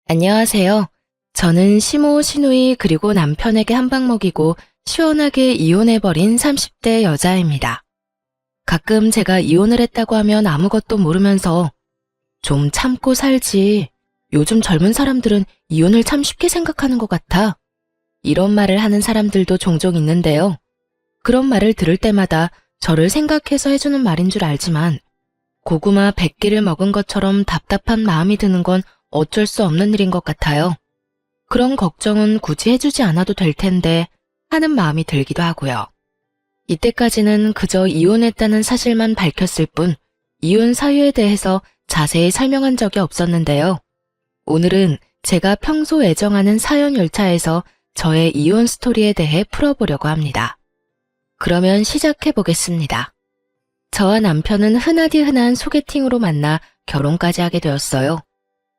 안녕하세요. 저는 시모, 시누이 그리고 남편에게 한 방 먹이고 시원하게 이혼해버린 30대 여자입니다. 가끔 제가 이혼을 했다고 하면 아무것도 모르면서 좀 참고 살지. 요즘 젊은 사람들은 이혼을 참 쉽게 생각하는 것 같아. 이런 말을 하는 사람들도 종종 있는데요. 그런 말을 들을 때마다 저를 생각해서 해주는 말인 줄 알지만 고구마 100개를 먹은 것처럼 답답한 마음이 드는 건 어쩔 수 없는 일인 것 같아요. 그런 걱정은 굳이 해주지 않아도 될 텐데 하는 마음이 들기도 하고요. 이때까지는 그저 이혼했다는 사실만 밝혔을 뿐 이혼 사유에 대해서 자세히 설명한 적이 없었는데요. 오늘은 제가 평소 애정하는 사연 열차에서 저의 이혼 스토리에 대해 풀어보려고 합니다. 그러면 시작해 보겠습니다. 저와 남편은 흔하디 흔한 소개팅으로 만나 결혼까지 하게 되었어요.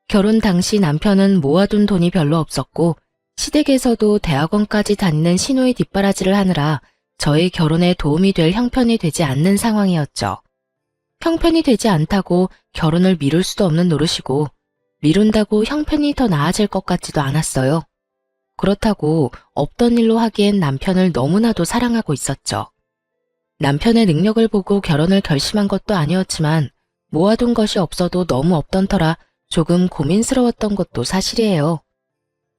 결혼 당시 남편은 모아둔 돈이 별로 없었고 시댁에서도 대학원까지 다니는 시누이 뒷바라지를 하느라 저의 결혼에 도움이 될 형편이 되지 않는 상황이었죠. 형편이 되지 않다고 결혼을 미룰 수도 없는 노릇이고 미룬다고 형편이 더 나아질 것 같지도 않았어요. 그렇다고 없던 일로 하기엔 남편을 너무나도 사랑하고 있었죠. 남편의 능력을 보고 결혼을 결심한 것도 아니었지만 모아둔 것이 없어도 너무 없던 터라 조금 고민스러웠던 것도 사실이에요.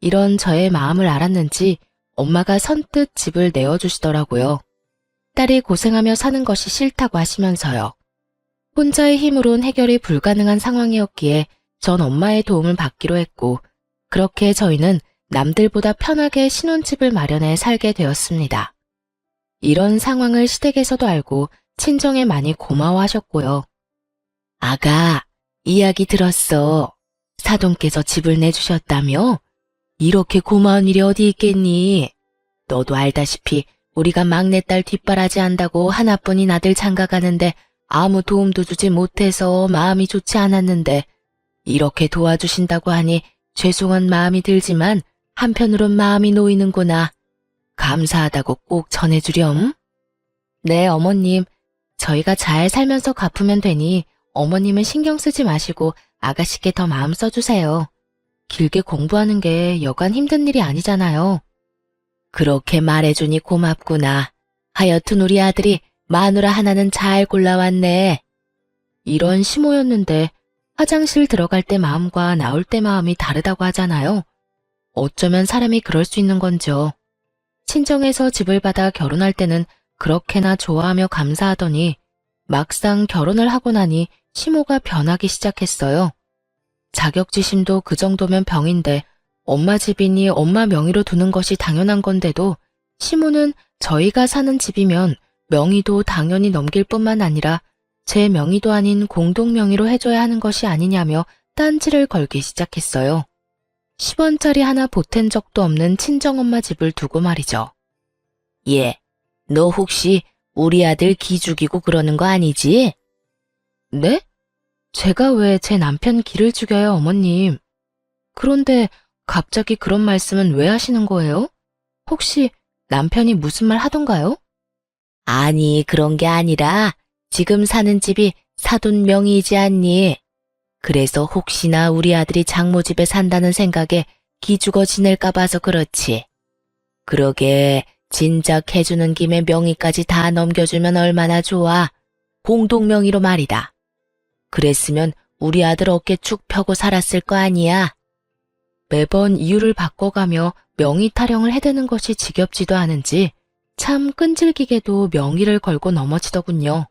이런 저의 마음을 알았는지 엄마가 선뜻 집을 내어주시더라고요. 딸이 고생하며 사는 것이 싫다고 하시면서요. 혼자의 힘으론 해결이 불가능한 상황이었기에 전 엄마의 도움을 받기로 했고 그렇게 저희는 남들보다 편하게 신혼집을 마련해 살게 되었습니다. 이런 상황을 시댁에서도 알고 친정에 많이 고마워하셨고요. 아가, 이야기 들었어. 사돈께서 집을 내주셨다며? 이렇게 고마운 일이 어디 있겠니? 너도 알다시피 우리가 막내딸 뒷바라지 한다고 하나뿐인 아들 장가가는데 아무 도움도 주지 못해서 마음이 좋지 않았는데 이렇게 도와주신다고 하니 죄송한 마음이 들지만 한편으론 마음이 놓이는구나. 감사하다고 꼭 전해주렴. 네, 어머님. 저희가 잘 살면서 갚으면 되니 어머님은 신경 쓰지 마시고 아가씨께 더 마음 써주세요. 길게 공부하는 게 여간 힘든 일이 아니잖아요. 그렇게 말해주니 고맙구나. 하여튼 우리 아들이 마누라 하나는 잘 골라왔네. 이런 시모였는데 화장실 들어갈 때 마음과 나올 때 마음이 다르다고 하잖아요. 어쩌면 사람이 그럴 수 있는 건죠. 친정에서 집을 받아 결혼할 때는 그렇게나 좋아하며 감사하더니 막상 결혼을 하고 나니 시모가 변하기 시작했어요. 자격지심도 그 정도면 병인데 엄마 집이니 엄마 명의로 두는 것이 당연한 건데도 시모는 저희가 사는 집이면 명의도 당연히 넘길 뿐만 아니라 제 명의도 아닌 공동 명의로 해줘야 하는 것이 아니냐며 딴지를 걸기 시작했어요. 10원짜리 하나 보탠 적도 없는 친정엄마 집을 두고 말이죠. 예, 너 혹시 우리 아들 기 죽이고 그러는 거 아니지? 네? 제가 왜 제 남편 기를 죽여요, 어머님? 그런데 갑자기 그런 말씀은 왜 하시는 거예요? 혹시 남편이 무슨 말 하던가요? 아니, 그런 게 아니라 지금 사는 집이 사돈 명의이지 않니? 그래서 혹시나 우리 아들이 장모 집에 산다는 생각에 기죽어 지낼까 봐서 그렇지. 그러게 진작 해주는 김에 명의까지 다 넘겨주면 얼마나 좋아. 공동 명의로 말이다. 그랬으면 우리 아들 어깨 축 펴고 살았을 거 아니야. 매번 이유를 바꿔가며 명의 타령을 해대는 것이 지겹지도 않은지 참 끈질기게도 명의를 걸고 넘어지더군요.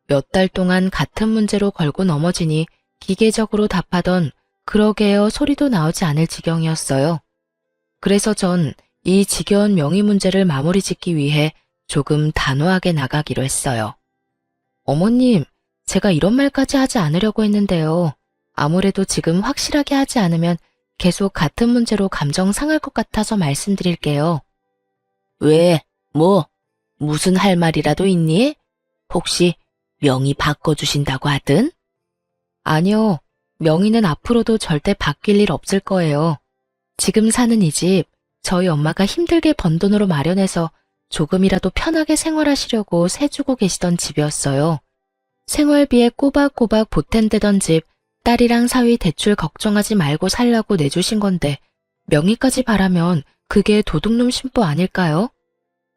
몇 달 동안 같은 문제로 걸고 넘어지니 기계적으로 답하던 그러게요 소리도 나오지 않을 지경이었어요. 그래서 전 이 지겨운 명의 문제를 마무리 짓기 위해 조금 단호하게 나가기로 했어요. 어머님, 제가 이런 말까지 하지 않으려고 했는데요. 아무래도 지금 확실하게 하지 않으면 계속 같은 문제로 감정 상할 것 같아서 말씀드릴게요. 왜? 뭐? 무슨 할 말이라도 있니? 혹시 명의 바꿔주신다고 하든? 아니요. 명의는 앞으로도 절대 바뀔 일 없을 거예요. 지금 사는 이 집, 저희 엄마가 힘들게 번 돈으로 마련해서 조금이라도 편하게 생활하시려고 세주고 계시던 집이었어요. 생활비에 꼬박꼬박 보탠대던 집, 딸이랑 사위 대출 걱정하지 말고 살라고 내주신 건데 명의까지 바라면 그게 도둑놈 심보 아닐까요?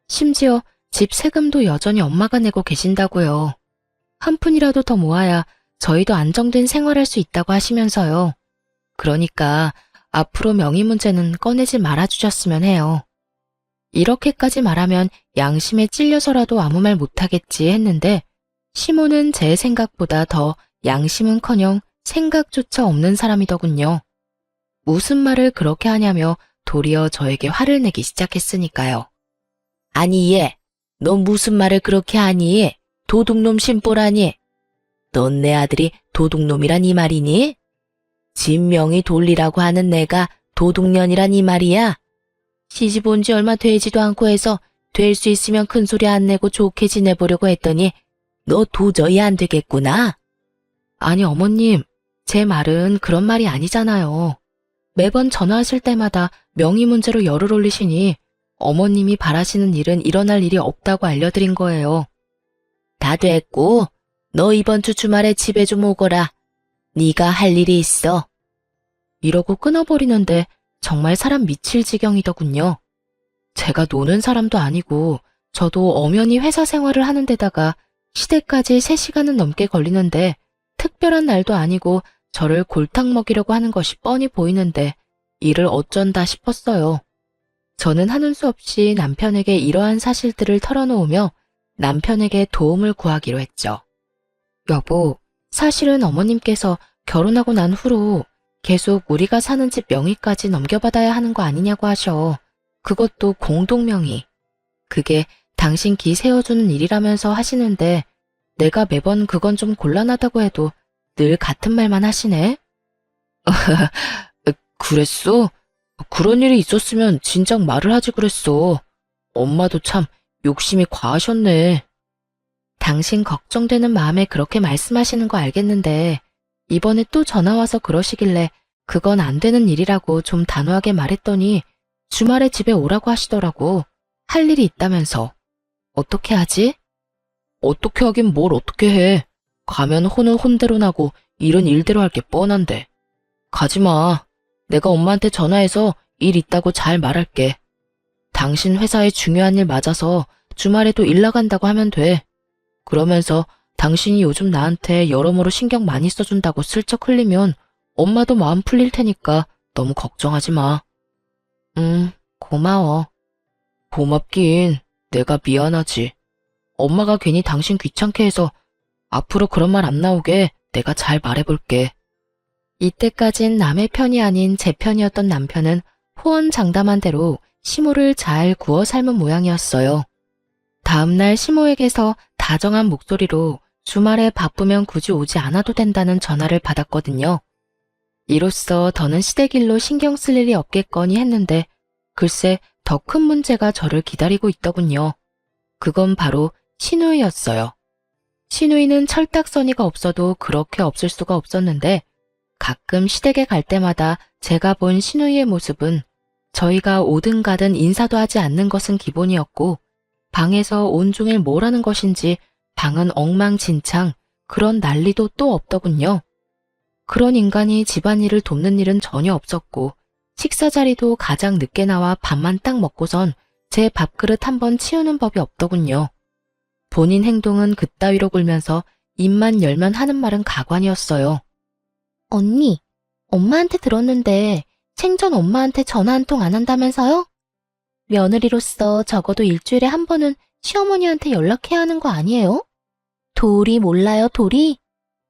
심지어 집 세금도 여전히 엄마가 내고 계신다고요. 한 푼이라도 더 모아야 저희도 안정된 생활할 수 있다고 하시면서요. 그러니까 앞으로 명의 문제는 꺼내지 말아주셨으면 해요. 이렇게까지 말하면 양심에 찔려서라도 아무 말 못하겠지 했는데 시모는 제 생각보다 더 양심은커녕 생각조차 없는 사람이더군요. 무슨 말을 그렇게 하냐며 도리어 저에게 화를 내기 시작했으니까요. 아니 얘, 넌 무슨 말을 그렇게 하니? 도둑놈 심보라니? 넌 내 아들이 도둑놈이란 이 말이니? 진명이 돌리라고 하는 내가 도둑년이란 이 말이야? 시집 온 지 얼마 되지도 않고 해서 될 수 있으면 큰 소리 안 내고 좋게 지내보려고 했더니 너 도저히 안 되겠구나. 아니 어머님, 제 말은 그런 말이 아니잖아요. 매번 전화하실 때마다 명의 문제로 열을 올리시니 어머님이 바라시는 일은 일어날 일이 없다고 알려드린 거예요. 다 됐고 너 이번 주 주말에 집에 좀 오거라. 네가 할 일이 있어. 이러고 끊어버리는데 정말 사람 미칠 지경이더군요. 제가 노는 사람도 아니고 저도 엄연히 회사 생활을 하는 데다가 시댁까지 3시간은 넘게 걸리는데 특별한 날도 아니고 저를 골탕 먹이려고 하는 것이 뻔히 보이는데 이를 어쩐다 싶었어요. 저는 하는 수 없이 남편에게 이러한 사실들을 털어놓으며 남편에게 도움을 구하기로 했죠. 여보, 사실은 어머님께서 결혼하고 난 후로 계속 우리가 사는 집 명의까지 넘겨받아야 하는 거 아니냐고 하셔. 그것도 공동명의. 그게 당신 기 세워주는 일이라면서 하시는데 내가 매번 그건 좀 곤란하다고 해도 늘 같은 말만 하시네. 그랬어? 그런 일이 있었으면 진작 말을 하지 그랬어. 엄마도 참 욕심이 과하셨네. 당신 걱정되는 마음에 그렇게 말씀하시는 거 알겠는데 이번에 또 전화와서 그러시길래 그건 안 되는 일이라고 좀 단호하게 말했더니 주말에 집에 오라고 하시더라고. 할 일이 있다면서. 어떻게 하지? 어떻게 하긴 뭘 어떻게 해. 가면 혼은 혼대로 나고 일은 일대로 할 게 뻔한데. 가지마. 내가 엄마한테 전화해서 일 있다고 잘 말할게. 당신 회사에 중요한 일 맞아서 주말에도 일 나간다고 하면 돼. 그러면서 당신이 요즘 나한테 여러모로 신경 많이 써준다고 슬쩍 흘리면 엄마도 마음 풀릴 테니까 너무 걱정하지 마. 고마워. 고맙긴 내가 미안하지. 엄마가 괜히 당신 귀찮게 해서 앞으로 그런 말 안 나오게 내가 잘 말해볼게. 이때까진 남의 편이 아닌 제 편이었던 남편은 호언장담한 대로 시모를 잘 구워 삶은 모양이었어요. 다음날 시모에게서 다정한 목소리로 주말에 바쁘면 굳이 오지 않아도 된다는 전화를 받았거든요. 이로써 더는 시댁 일로 신경 쓸 일이 없겠거니 했는데 글쎄 더 큰 문제가 저를 기다리고 있더군요. 그건 바로 시누이였어요. 시누이는 철딱서니가 없어도 그렇게 없을 수가 없었는데 가끔 시댁에 갈 때마다 제가 본 시누이의 모습은 저희가 오든 가든 인사도 하지 않는 것은 기본이었고 방에서 온종일 뭘 하는 것인지 방은 엉망진창 그런 난리도 또 없더군요. 그런 인간이 집안일을 돕는 일은 전혀 없었고 식사 자리도 가장 늦게 나와 밥만 딱 먹고선 제 밥그릇 한번 치우는 법이 없더군요. 본인 행동은 그따위로 굴면서 입만 열면 하는 말은 가관이었어요. 언니, 엄마한테 들었는데 생전 엄마한테 전화 한 통 안 한다면서요? 며느리로서 적어도 일주일에 한 번은 시어머니한테 연락해야 하는 거 아니에요? 도리 몰라요, 도리?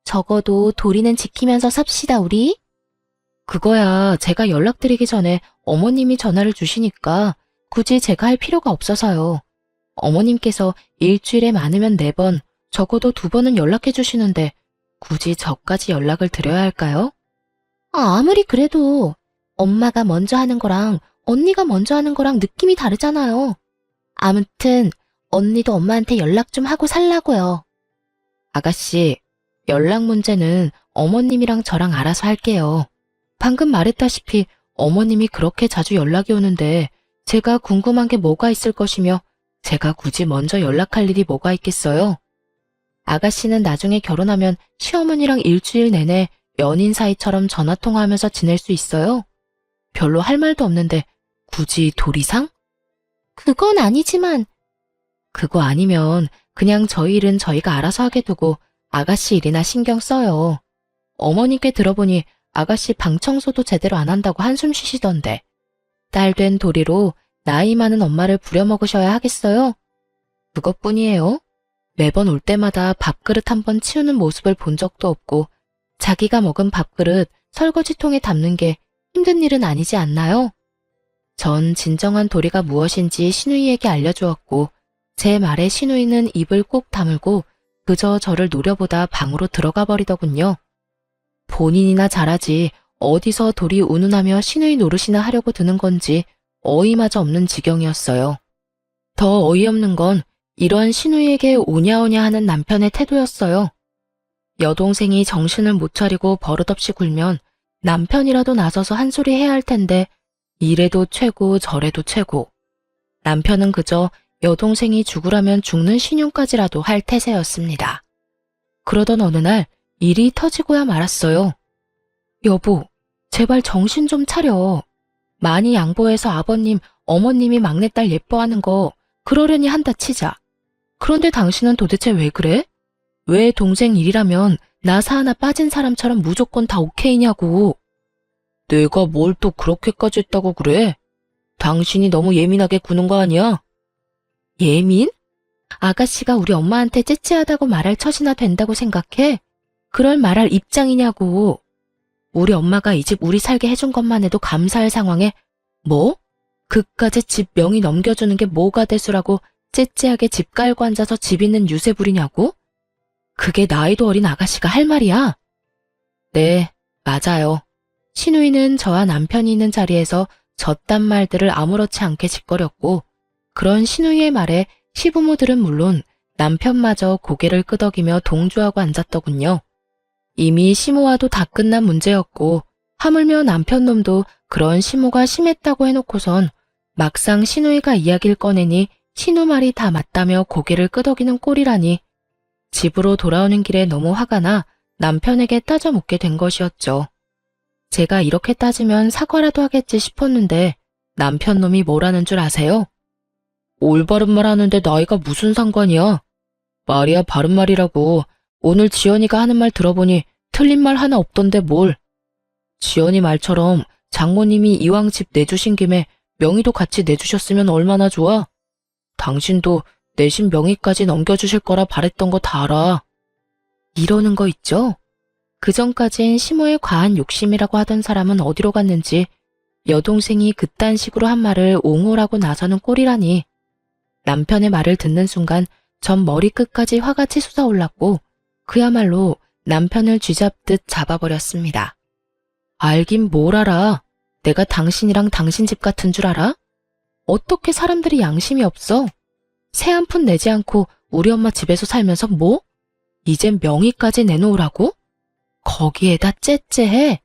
적어도 도리는 지키면서 삽시다, 우리. 그거야 제가 연락드리기 전에 어머님이 전화를 주시니까 굳이 제가 할 필요가 없어서요. 어머님께서 일주일에 많으면 4번, 적어도 2번은 연락해 주시는데 굳이 저까지 연락을 드려야 할까요? 아무리 그래도 엄마가 먼저 하는 거랑 언니가 먼저 하는 거랑 느낌이 다르잖아요. 아무튼 언니도 엄마한테 연락 좀 하고 살라고요. 아가씨, 연락 문제는 어머님이랑 저랑 알아서 할게요. 방금 말했다시피 어머님이 그렇게 자주 연락이 오는데 제가 궁금한 게 뭐가 있을 것이며 제가 굳이 먼저 연락할 일이 뭐가 있겠어요? 아가씨는 나중에 결혼하면 시어머니랑 일주일 내내 연인 사이처럼 전화통화하면서 지낼 수 있어요? 별로 할 말도 없는데 굳이 도리상? 그건 아니지만. 그거 아니면 그냥 저희 일은 저희가 알아서 하게 두고 아가씨 일이나 신경 써요. 어머님께 들어보니 아가씨 방 청소도 제대로 안 한다고 한숨 쉬시던데. 딸 된 도리로 나이 많은 엄마를 부려먹으셔야 하겠어요? 그것뿐이에요. 매번 올 때마다 밥그릇 한 번 치우는 모습을 본 적도 없고 자기가 먹은 밥그릇 설거지통에 담는 게 힘든 일은 아니지 않나요? 전 진정한 도리가 무엇인지 시누이에게 알려주었고 제 말에 시누이는 입을 꼭 다물고 그저 저를 노려보다 방으로 들어가 버리더군요. 본인이나 잘하지 어디서 도리 운운하며 시누이 노릇이나 하려고 드는 건지 어이마저 없는 지경이었어요. 더 어이없는 건 이런 시누이에게 오냐오냐 하는 남편의 태도였어요. 여동생이 정신을 못 차리고 버릇없이 굴면 남편이라도 나서서 한 소리 해야 할 텐데 이래도 최고 저래도 최고. 남편은 그저 여동생이 죽으라면 죽는 신용까지라도 할 태세였습니다. 그러던 어느 날 일이 터지고야 말았어요. 여보, 제발 정신 좀 차려. 많이 양보해서 아버님, 어머님이 막내딸 예뻐하는 거 그러려니 한다 치자. 그런데 당신은 도대체 왜 그래? 왜 동생 일이라면 나사 하나 빠진 사람처럼 무조건 다 오케이냐고. 내가 뭘 또 그렇게까지 했다고 그래? 당신이 너무 예민하게 구는 거 아니야? 예민? 아가씨가 우리 엄마한테 째째하다고 말할 처지나 된다고 생각해? 그럴 말할 입장이냐고. 우리 엄마가 이 집 우리 살게 해준 것만 해도 감사할 상황에 뭐? 그까지 집 명의 넘겨주는 게 뭐가 대수라고 째째하게 집 깔고 앉아서 집 있는 유세 부리냐고? 그게 나이도 어린 아가씨가 할 말이야? 네, 맞아요. 시누이는 저와 남편이 있는 자리에서 저딴 말들을 아무렇지 않게 짓거렸고 그런 시누이의 말에 시부모들은 물론 남편마저 고개를 끄덕이며 동조하고 앉았더군요. 이미 시모와도 다 끝난 문제였고 하물며 남편놈도 그런 시모가 심했다고 해놓고선 막상 시누이가 이야기를 꺼내니 시누 말이 다 맞다며 고개를 끄덕이는 꼴이라니 집으로 돌아오는 길에 너무 화가 나 남편에게 따져 묻게 된 것이었죠. 제가 이렇게 따지면 사과라도 하겠지 싶었는데 남편놈이 뭐라는 줄 아세요? 올바른 말 하는데 나이가 무슨 상관이야? 말이야 바른 말이라고. 오늘 지연이가 하는 말 들어보니 틀린 말 하나 없던데 뭘. 지연이 말처럼 장모님이 이왕 집 내주신 김에 명의도 같이 내주셨으면 얼마나 좋아. 당신도 내신 명의까지 넘겨주실 거라 바랬던 거 다 알아. 이러는 거 있죠? 그전까진 시모의 과한 욕심이라고 하던 사람은 어디로 갔는지 여동생이 그딴 식으로 한 말을 옹호라고 나서는 꼴이라니. 남편의 말을 듣는 순간 전 머리끝까지 화가 치솟아올랐고 그야말로 남편을 쥐잡듯 잡아버렸습니다. 알긴 뭘 알아. 내가 당신이랑 당신 집 같은 줄 알아? 어떻게 사람들이 양심이 없어? 새 한 푼 내지 않고 우리 엄마 집에서 살면서 뭐? 이젠 명의까지 내놓으라고? 거기에다 째째해?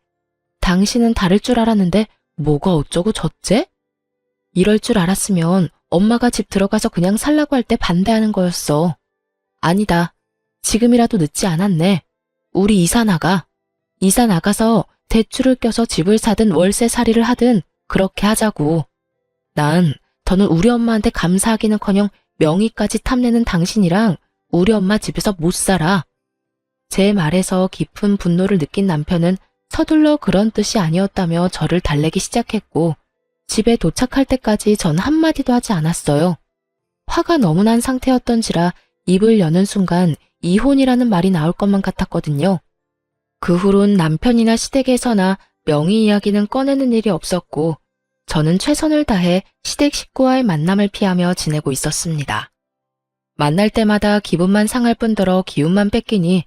당신은 다를 줄 알았는데 뭐가 어쩌고 저째? 이럴 줄 알았으면 엄마가 집 들어가서 그냥 살라고 할 때 반대하는 거였어. 아니다. 지금이라도 늦지 않았네. 우리 이사 나가. 이사 나가서 대출을 껴서 집을 사든 월세살이를 하든 그렇게 하자고. 난 더는 우리 엄마한테 감사하기는커녕 명의까지 탐내는 당신이랑 우리 엄마 집에서 못 살아. 제 말에서 깊은 분노를 느낀 남편은 서둘러 그런 뜻이 아니었다며 저를 달래기 시작했고 집에 도착할 때까지 전 한마디도 하지 않았어요. 화가 너무 난 상태였던지라 입을 여는 순간 이혼이라는 말이 나올 것만 같았거든요. 그 후론 남편이나 시댁에서나 명의 이야기는 꺼내는 일이 없었고 저는 최선을 다해 시댁 식구와의 만남을 피하며 지내고 있었습니다. 만날 때마다 기분만 상할 뿐더러 기운만 뺏기니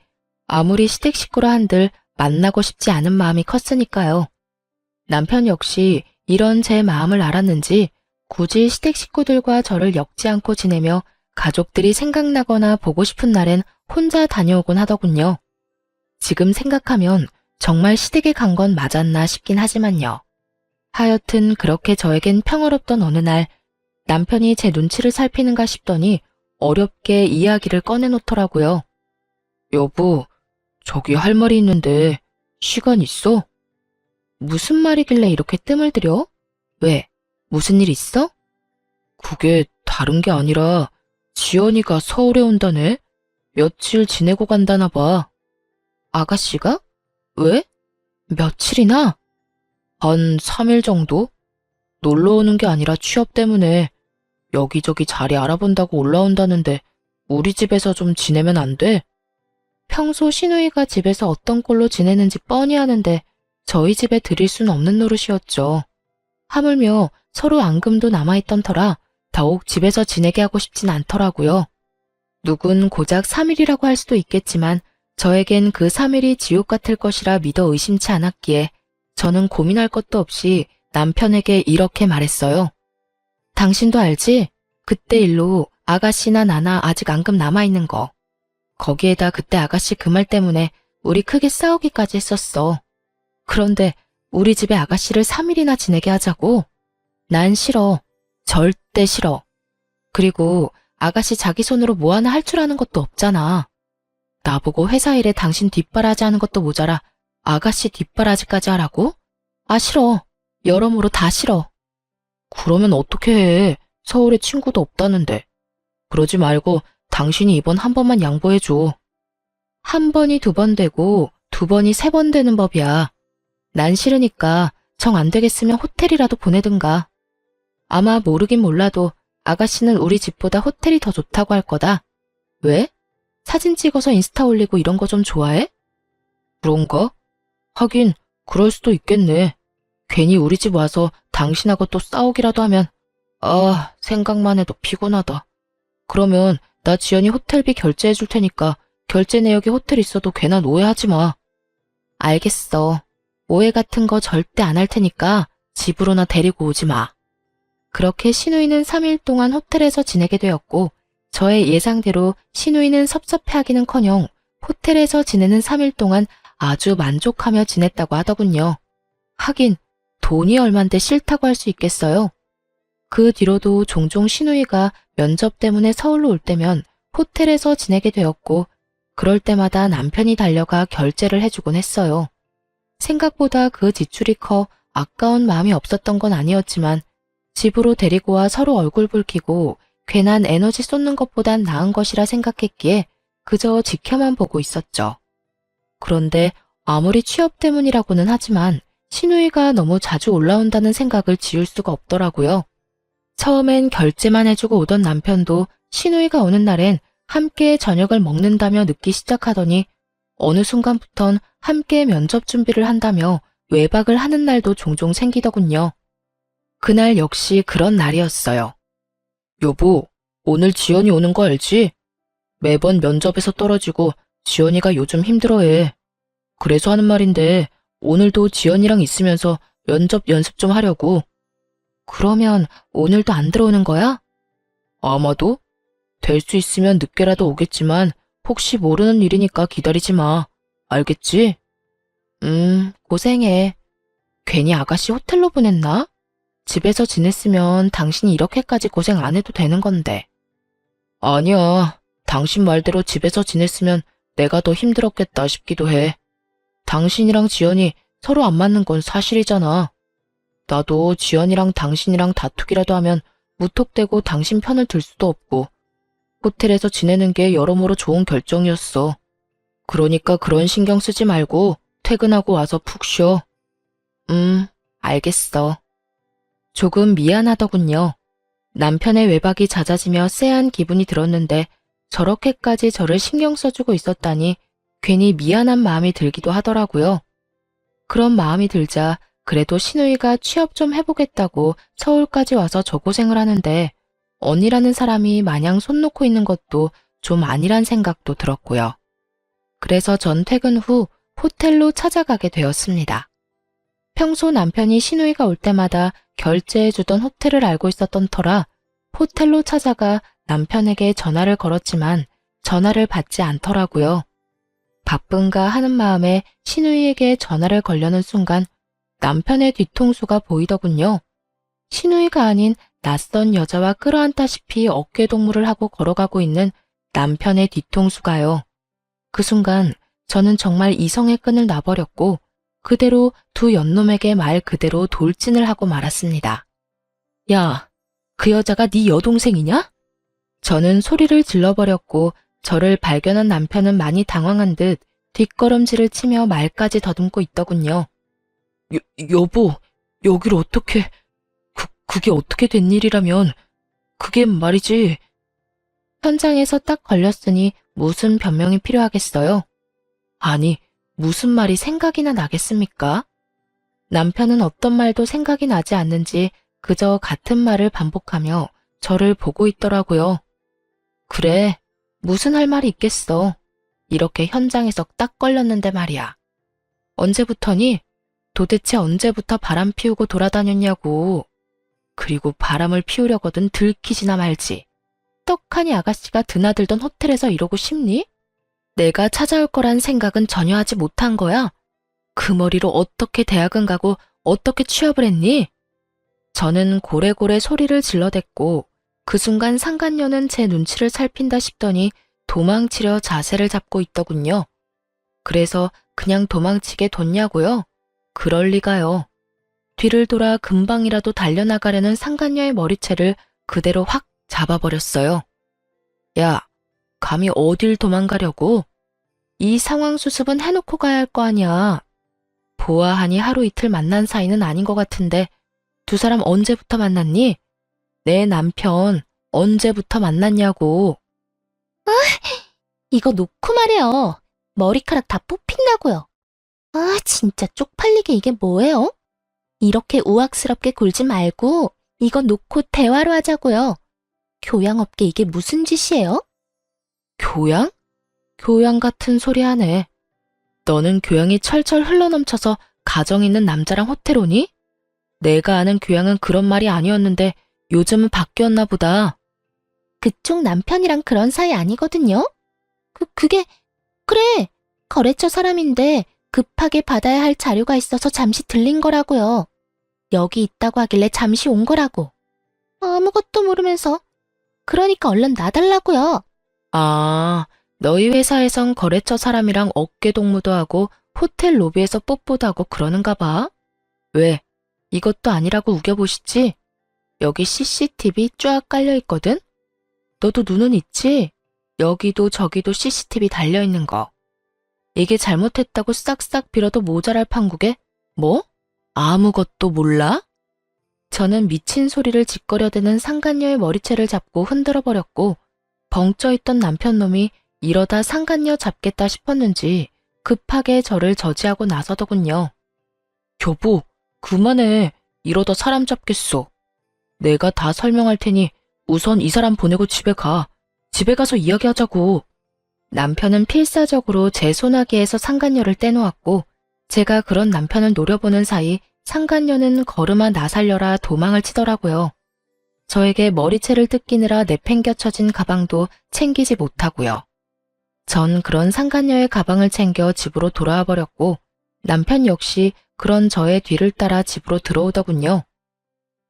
아무리 시댁 식구라 한들 만나고 싶지 않은 마음이 컸으니까요. 남편 역시 이런 제 마음을 알았는지 굳이 시댁 식구들과 저를 엮지 않고 지내며 가족들이 생각나거나 보고 싶은 날엔 혼자 다녀오곤 하더군요. 지금 생각하면 정말 시댁에 간 건 맞았나 싶긴 하지만요. 하여튼 그렇게 저에겐 평화롭던 어느 날 남편이 제 눈치를 살피는가 싶더니 어렵게 이야기를 꺼내놓더라고요. 여보, 저기 할 말이 있는데 시간 있어? 무슨 말이길래 이렇게 뜸을 들여? 왜? 무슨 일 있어? 그게 다른 게 아니라 지연이가 서울에 온다네? 며칠 지내고 간다나 봐. 아가씨가? 왜? 며칠이나? 한 3일 정도? 놀러 오는 게 아니라 취업 때문에 여기저기 자리 알아본다고 올라온다는데 우리 집에서 좀 지내면 안 돼? 평소 시누이가 집에서 어떤 꼴로 지내는지 뻔히 아는데 저희 집에 들일 순 없는 노릇이었죠. 하물며 서로 앙금도 남아있던 터라 더욱 집에서 지내게 하고 싶진 않더라고요. 누군 고작 3일이라고 할 수도 있겠지만 저에겐 그 3일이 지옥 같을 것이라 믿어 의심치 않았기에 저는 고민할 것도 없이 남편에게 이렇게 말했어요. 당신도 알지? 그때 일로 아가씨나 나나 아직 앙금 남아있는 거. 거기에다 그때 아가씨 그 말 때문에 우리 크게 싸우기까지 했었어. 그런데 우리 집에 아가씨를 3일이나 지내게 하자고? 난 싫어. 절대 싫어. 그리고 아가씨 자기 손으로 뭐 하나 할 줄 아는 것도 없잖아. 나보고 회사 일에 당신 뒷바라지 하는 것도 모자라 아가씨 뒷바라지까지 하라고? 아, 싫어. 여러모로 다 싫어. 그러면 어떻게 해? 서울에 친구도 없다는데. 그러지 말고 당신이 이번 한 번만 양보해줘. 한 번이 2번 되고 2번이 3번 되는 법이야. 난 싫으니까 정 안 되겠으면 호텔이라도 보내든가. 아마 모르긴 몰라도 아가씨는 우리 집보다 호텔이 더 좋다고 할 거다. 왜? 사진 찍어서 인스타 올리고 이런 거 좀 좋아해? 그런가? 하긴 그럴 수도 있겠네. 괜히 우리 집 와서 당신하고 또 싸우기라도 하면 생각만 해도 피곤하다. 그러면 나 지연이 호텔비 결제해 줄 테니까 결제 내역에 호텔 있어도 괜한 오해하지 마. 알겠어. 오해 같은 거 절대 안 할 테니까 집으로나 데리고 오지 마. 그렇게 시누이는 3일 동안 호텔에서 지내게 되었고 저의 예상대로 시누이는 섭섭해하기는커녕 호텔에서 지내는 3일 동안 아주 만족하며 지냈다고 하더군요. 하긴 돈이 얼만데 싫다고 할 수 있겠어요. 그 뒤로도 종종 시누이가 면접 때문에 서울로 올 때면 호텔에서 지내게 되었고 그럴 때마다 남편이 달려가 결제를 해주곤 했어요. 생각보다 그 지출이 커 아까운 마음이 없었던 건 아니었지만 집으로 데리고 와 서로 얼굴 붉히고 괜한 에너지 쏟는 것보단 나은 것이라 생각했기에 그저 지켜만 보고 있었죠. 그런데 아무리 취업 때문이라고는 하지만 시누이가 너무 자주 올라온다는 생각을 지울 수가 없더라고요. 처음엔 결제만 해주고 오던 남편도 시누이가 오는 날엔 함께 저녁을 먹는다며 늦기 시작하더니 어느 순간부턴 함께 면접 준비를 한다며 외박을 하는 날도 종종 생기더군요. 그날 역시 그런 날이었어요. 여보, 오늘 지연이 오는 거 알지? 매번 면접에서 떨어지고 지연이가 요즘 힘들어해. 그래서 하는 말인데 오늘도 지연이랑 있으면서 면접 연습 좀 하려고. 그러면 오늘도 안 들어오는 거야? 아마도. 될 수 있으면 늦게라도 오겠지만 혹시 모르는 일이니까 기다리지 마. 알겠지? 고생해. 괜히 아가씨 호텔로 보냈나? 집에서 지냈으면 당신이 이렇게까지 고생 안 해도 되는 건데. 아니야. 당신 말대로 집에서 지냈으면 내가 더 힘들었겠다 싶기도 해. 당신이랑 지연이 서로 안 맞는 건 사실이잖아. 나도 지연이랑 당신이랑 다투기라도 하면 무턱대고 당신 편을 들 수도 없고 호텔에서 지내는 게 여러모로 좋은 결정이었어. 그러니까 그런 신경 쓰지 말고 퇴근하고 와서 푹 쉬어. 알겠어. 조금 미안하더군요. 남편의 외박이 잦아지며 쎄한 기분이 들었는데 저렇게까지 저를 신경 써주고 있었다니 괜히 미안한 마음이 들기도 하더라고요. 그런 마음이 들자 그래도 시누이가 취업 좀 해보겠다고 서울까지 와서 저 고생을 하는데 언니라는 사람이 마냥 손 놓고 있는 것도 좀 아니란 생각도 들었고요. 그래서 전 퇴근 후 호텔로 찾아가게 되었습니다. 평소 남편이 시누이가 올 때마다 결제해주던 호텔을 알고 있었던 터라 호텔로 찾아가 남편에게 전화를 걸었지만 전화를 받지 않더라고요. 바쁜가 하는 마음에 시누이에게 전화를 걸려는 순간 남편의 뒤통수가 보이더군요. 시누이가 아닌 낯선 여자와 끌어안다시피 어깨동무를 하고 걸어가고 있는 남편의 뒤통수가요. 그 순간 저는 정말 이성의 끈을 놔버렸고 그대로 두 연놈에게 말 그대로 돌진을 하고 말았습니다. 야, 그 여자가 네 여동생이냐? 저는 소리를 질러버렸고 저를 발견한 남편은 많이 당황한 듯 뒷걸음질을 치며 말까지 더듬고 있더군요. 여보, 여길 어떻게, 그게 어떻게 된 일이라면, 그게 말이지. 현장에서 딱 걸렸으니 무슨 변명이 필요하겠어요? 아니, 무슨 말이 생각이나 나겠습니까? 남편은 어떤 말도 생각이 나지 않는지 그저 같은 말을 반복하며 저를 보고 있더라고요. 그래, 무슨 할 말이 있겠어. 이렇게 현장에서 딱 걸렸는데 말이야. 언제부터니? 도대체 언제부터 바람 피우고 돌아다녔냐고. 그리고 바람을 피우려거든 들키지나 말지. 떡하니 아가씨가 드나들던 호텔에서 이러고 싶니? 내가 찾아올 거란 생각은 전혀 하지 못한 거야. 그 머리로 어떻게 대학은 가고 어떻게 취업을 했니? 저는 고래고래 소리를 질러댔고 그 순간 상간녀는 제 눈치를 살핀다 싶더니 도망치려 자세를 잡고 있더군요. 그래서 그냥 도망치게 뒀냐고요? 그럴 리가요. 뒤를 돌아 금방이라도 달려나가려는 상간녀의 머리채를 그대로 확 잡아버렸어요. 야, 감히 어딜 도망가려고? 이 상황 수습은 해놓고 가야 할 거 아니야. 보아하니 하루 이틀 만난 사이는 아닌 것 같은데 두 사람 언제부터 만났니? 내 남편 언제부터 만났냐고. 이거 놓고 말해요. 머리카락 다 뽑힌다고요. 아, 진짜 쪽팔리게 이게 뭐예요? 이렇게 우악스럽게 굴지 말고 이거 놓고 대화로 하자고요. 교양 없게 이게 무슨 짓이에요? 교양? 교양 같은 소리 하네. 너는 교양이 철철 흘러넘쳐서 가정 있는 남자랑 호텔 오니? 내가 아는 교양은 그런 말이 아니었는데 요즘은 바뀌었나 보다. 그쪽 남편이랑 그런 사이 아니거든요? 그래. 거래처 사람인데 급하게 받아야 할 자료가 있어서 잠시 들린 거라고요. 여기 있다고 하길래 잠시 온 거라고. 아무것도 모르면서. 그러니까 얼른 놔달라고요. 아, 너희 회사에선 거래처 사람이랑 어깨 동무도 하고 호텔 로비에서 뽀뽀도 하고 그러는가 봐. 왜? 이것도 아니라고 우겨보시지? 여기 CCTV 쫙 깔려있거든? 너도 눈은 있지? 여기도 저기도 CCTV 달려있는 거. 이게 잘못했다고 싹싹 빌어도 모자랄 판국에 뭐? 아무것도 몰라? 저는 미친 소리를 짓거려대는 상간녀의 머리채를 잡고 흔들어버렸고 벙쪄있던 남편놈이 이러다 상간녀 잡겠다 싶었는지 급하게 저를 저지하고 나서더군요. 여보, 그만해. 이러다 사람 잡겠어. 내가 다 설명할 테니 우선 이 사람 보내고 집에 가. 집에 가서 이야기하자고. 남편은 필사적으로 제 소나기에서 상간녀를 떼놓았고 제가 그런 남편을 노려보는 사이 상간녀는 걸음아 나 살려라 도망을 치더라고요. 저에게 머리채를 뜯기느라 내팽겨쳐진 가방도 챙기지 못하고요. 전 그런 상간녀의 가방을 챙겨 집으로 돌아와 버렸고 남편 역시 그런 저의 뒤를 따라 집으로 들어오더군요.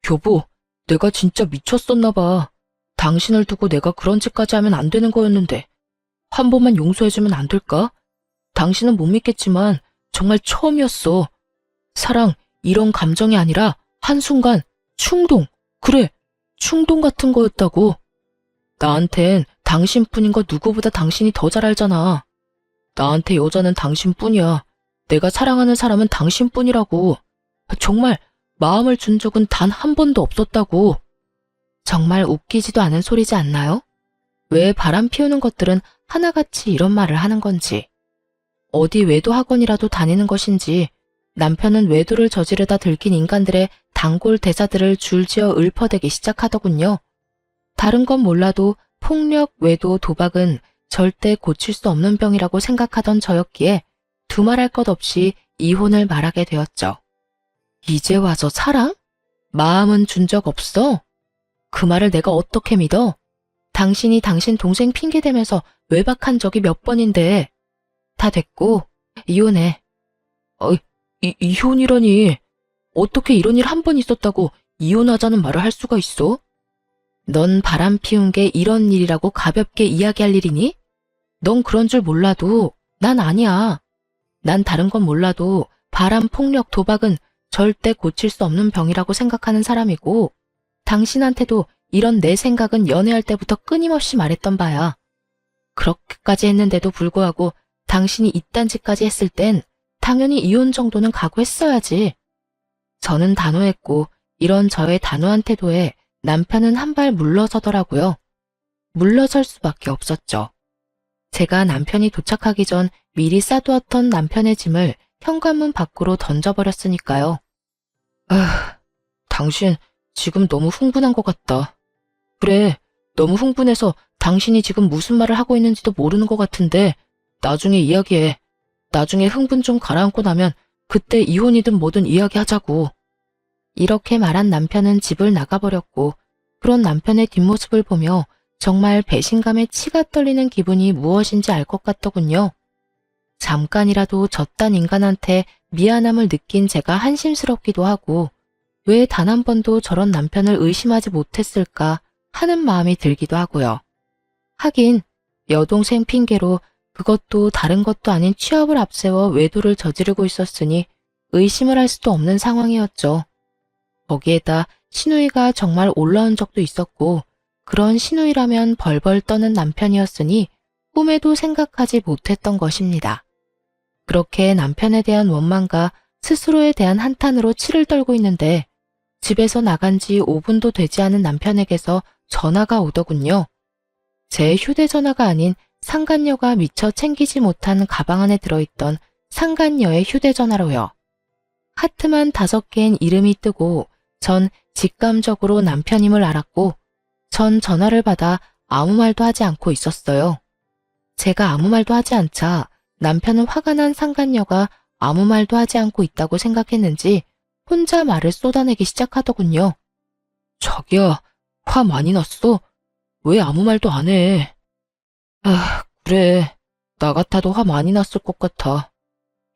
여보, 내가 진짜 미쳤었나 봐. 당신을 두고 내가 그런 짓까지 하면 안 되는 거였는데 한 번만 용서해주면 안 될까? 당신은 못 믿겠지만 정말 처음이었어. 사랑, 이런 감정이 아니라 한순간 충동, 그래, 충동 같은 거였다고. 나한텐 당신뿐인 거 누구보다 당신이 더 잘 알잖아. 나한테 여자는 당신뿐이야. 내가 사랑하는 사람은 당신뿐이라고. 정말 마음을 준 적은 단 한 번도 없었다고. 정말 웃기지도 않은 소리지 않나요? 왜 바람 피우는 것들은 하나같이 이런 말을 하는 건지. 어디 외도 학원이라도 다니는 것인지 남편은 외도를 저지르다 들킨 인간들의 단골 대사들을 줄지어 읊어대기 시작하더군요. 다른 건 몰라도 폭력, 외도, 도박은 절대 고칠 수 없는 병이라고 생각하던 저였기에 두말할 것 없이 이혼을 말하게 되었죠. 이제 와서 사랑? 마음은 준 적 없어? 그 말을 내가 어떻게 믿어? 당신이 당신 동생 핑계대면서 외박한 적이 몇 번인데. 다 됐고 이혼해. 이혼이라니. 어떻게 이런 일 한 번 있었다고 이혼하자는 말을 할 수가 있어? 넌 바람 피운 게 이런 일이라고 가볍게 이야기할 일이니? 넌 그런 줄 몰라도 난 아니야. 난 다른 건 몰라도 바람, 폭력, 도박은 절대 고칠 수 없는 병이라고 생각하는 사람이고, 당신한테도 이런 내 생각은 연애할 때부터 끊임없이 말했던 바야. 그렇게까지 했는데도 불구하고 당신이 이딴 짓까지 했을 땐 당연히 이혼 정도는 각오했어야지. 저는 단호했고, 이런 저의 단호한 태도에 남편은 한 발 물러서더라고요. 물러설 수밖에 없었죠. 제가 남편이 도착하기 전 미리 싸두었던 남편의 짐을 현관문 밖으로 던져버렸으니까요. 당신 지금 너무 흥분한 것 같다. 그래, 너무 흥분해서 당신이 지금 무슨 말을 하고 있는지도 모르는 것 같은데 나중에 이야기해. 나중에 흥분 좀 가라앉고 나면 그때 이혼이든 뭐든 이야기하자고. 이렇게 말한 남편은 집을 나가버렸고, 그런 남편의 뒷모습을 보며 정말 배신감에 치가 떨리는 기분이 무엇인지 알 것 같더군요. 잠깐이라도 저딴 인간한테 미안함을 느낀 제가 한심스럽기도 하고, 왜 단 한 번도 저런 남편을 의심하지 못했을까 하는 마음이 들기도 하고요. 하긴 여동생 핑계로 그것도 다른 것도 아닌 취업을 앞세워 외도를 저지르고 있었으니 의심을 할 수도 없는 상황이었죠. 거기에다 시누이가 정말 올라온 적도 있었고, 그런 시누이라면 벌벌 떠는 남편이었으니 꿈에도 생각하지 못했던 것입니다. 그렇게 남편에 대한 원망과 스스로에 대한 한탄으로 치를 떨고 있는데, 집에서 나간 지 5분도 되지 않은 남편에게서 전화가 오더군요. 제 휴대전화가 아닌 상간녀가 미처 챙기지 못한 가방 안에 들어있던 상간녀의 휴대전화로요. 하트만 5개인 이름이 뜨고 전 직감적으로 남편임을 알았고, 전 전화를 받아 아무 말도 하지 않고 있었어요. 제가 아무 말도 하지 않자 남편은 화가 난 상간녀가 아무 말도 하지 않고 있다고 생각했는지 혼자 말을 쏟아내기 시작하더군요. 자기야, 화 많이 났어? 왜 아무 말도 안 해? 그래. 나 같아도 화 많이 났을 것 같아.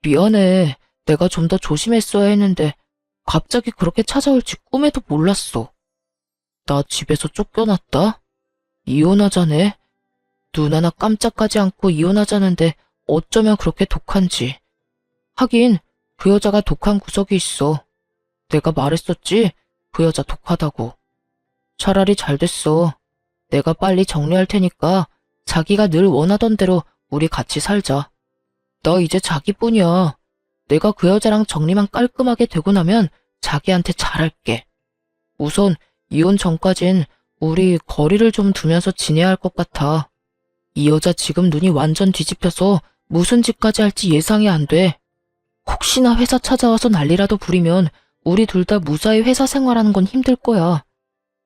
미안해. 내가 좀 더 조심했어야 했는데 갑자기 그렇게 찾아올지 꿈에도 몰랐어. 나 집에서 쫓겨났다? 이혼하자네? 눈 하나 깜짝하지 않고 이혼하자는데 어쩌면 그렇게 독한지. 하긴 그 여자가 독한 구석이 있어. 내가 말했었지? 그 여자 독하다고. 차라리 잘 됐어. 내가 빨리 정리할 테니까 자기가 늘 원하던 대로 우리 같이 살자. 나 이제 자기뿐이야. 내가 그 여자랑 정리만 깔끔하게 되고 나면 자기한테 잘할게. 우선 이혼 전까진 우리 거리를 좀 두면서 지내야 할 것 같아. 이 여자 지금 눈이 완전 뒤집혀서 무슨 짓까지 할지 예상이 안 돼. 혹시나 회사 찾아와서 난리라도 부리면 우리 둘 다 무사히 회사 생활하는 건 힘들 거야.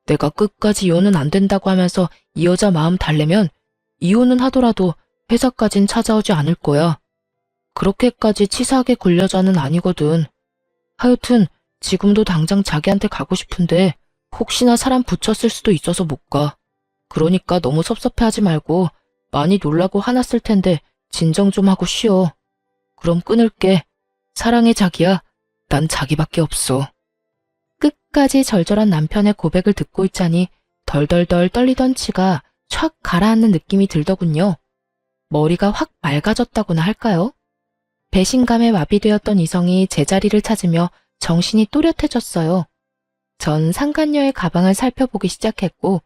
내가 끝까지 이혼은 안 된다고 하면서 이 여자 마음 달래면 이혼은 하더라도 회사까진 찾아오지 않을 거야. 그렇게까지 치사하게 굴 여자는 아니거든. 하여튼 지금도 당장 자기한테 가고 싶은데 혹시나 사람 붙였을 수도 있어서 못 가. 그러니까 너무 섭섭해하지 말고 많이 놀라고 화났을 텐데 진정 좀 하고 쉬어. 그럼 끊을게. 사랑해 자기야. 난 자기밖에 없어. 끝까지 절절한 남편의 고백을 듣고 있자니 덜덜덜 떨리던 치가 촥 가라앉는 느낌이 들더군요. 머리가 확 맑아졌다고나 할까요? 배신감에 마비되었던 이성이 제자리를 찾으며 정신이 또렷해졌어요. 전 상간녀의 가방을 살펴보기 시작했고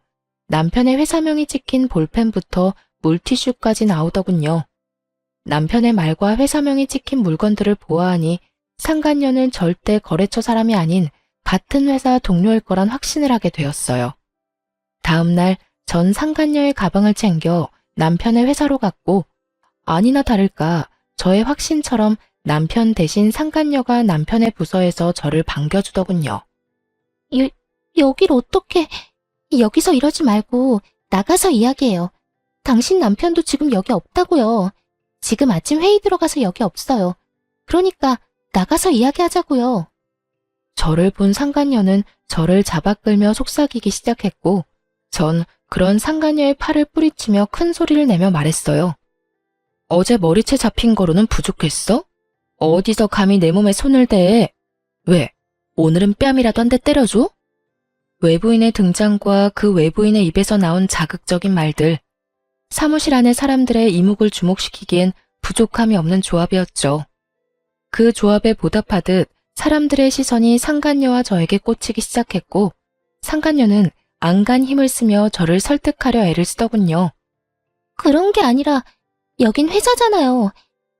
남편의 회사명이 찍힌 볼펜부터 물티슈까지 나오더군요. 남편의 말과 회사명이 찍힌 물건들을 보아하니 상간녀는 절대 거래처 사람이 아닌 같은 회사 동료일 거란 확신을 하게 되었어요. 다음 날 전 상간녀의 가방을 챙겨 남편의 회사로 갔고 아니나 다를까 저의 확신처럼 남편 대신 상간녀가 남편의 부서에서 저를 반겨주더군요. 여길 어떻게... 여기서 이러지 말고 나가서 이야기해요. 당신 남편도 지금 여기 없다고요. 지금 아침 회의 들어가서 여기 없어요. 그러니까 나가서 이야기하자고요. 저를 본 상간녀는 저를 잡아 끌며 속삭이기 시작했고 전 그런 상간녀의 팔을 뿌리치며 큰 소리를 내며 말했어요. 어제 머리채 잡힌 거로는 부족했어? 어디서 감히 내 몸에 손을 대? 왜? 오늘은 뺨이라도 한 대 때려줘? 외부인의 등장과 그 외부인의 입에서 나온 자극적인 말들. 사무실 안의 사람들의 이목을 주목시키기엔 부족함이 없는 조합이었죠. 그 조합에 보답하듯 사람들의 시선이 상간녀와 저에게 꽂히기 시작했고 상간녀는 안간 힘을 쓰며 저를 설득하려 애를 쓰더군요. 그런 게 아니라 여긴 회사잖아요.